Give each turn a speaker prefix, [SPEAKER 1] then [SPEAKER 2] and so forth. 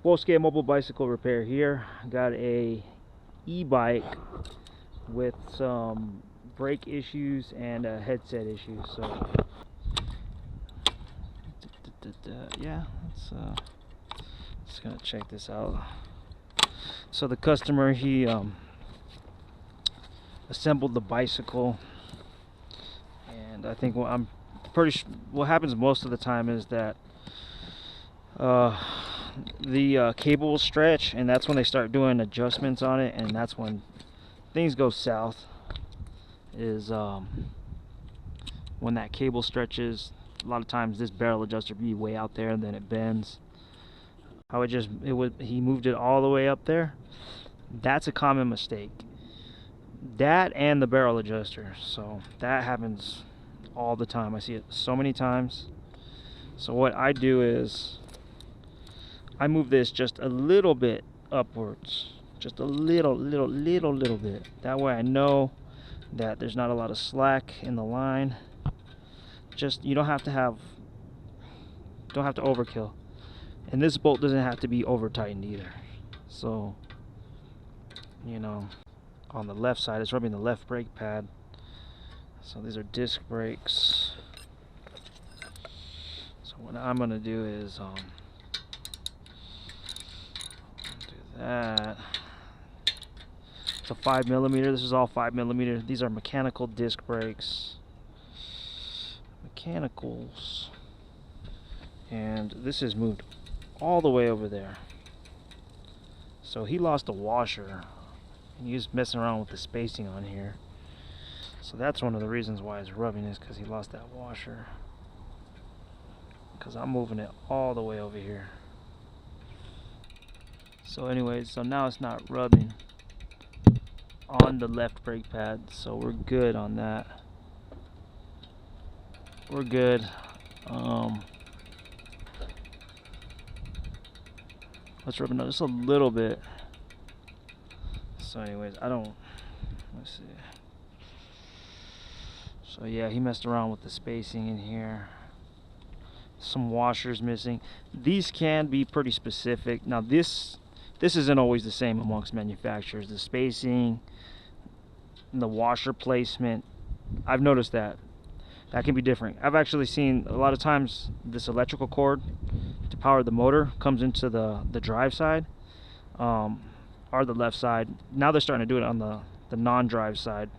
[SPEAKER 1] Bosque mobile bicycle repair here. Got a e-bike with some brake issues and a headset issue. So yeah, just gonna check this out. So the customer, he assembled the bicycle, and I think I'm pretty sure what happens most of the time is that the cable will stretch, and that's when they start doing adjustments on it, and that's when things go south. Is when that cable stretches. A lot of times this barrel adjuster be way out there and then it bends. He moved it all the way up there. That's a common mistake. That and the barrel adjuster. So that happens all the time. I see it so many times. So what I do is I move this just a little bit upwards. Just a little bit. That way I know that there's not a lot of slack in the line. Just, you don't have to overkill. And this bolt doesn't have to be over tightened either. So, you know, on the left side, it's rubbing the left brake pad. So these are disc brakes. So what I'm gonna do is do that. It's a 5mm. This is all 5mm. These are mechanical disc brakes. Mechanicals. And this is moved all the way over there. So he lost a washer, and he was messing around with the spacing on here. So that's one of the reasons why it's rubbing, is because he lost that washer. Because I'm moving it all the way over here. So anyways, so now it's not rubbing on the left brake pad, so we're good on that. We're good. Let's rub it just a little bit. So anyways, let's see. So yeah, he messed around with the spacing in here. Some washers missing. These can be pretty specific. Now this isn't always the same amongst manufacturers. The spacing and the washer placement, I've noticed that can be different. I've actually seen a lot of times this electrical cord to power the motor comes into the drive side, or the left side. Now they're starting to do it on the non-drive side.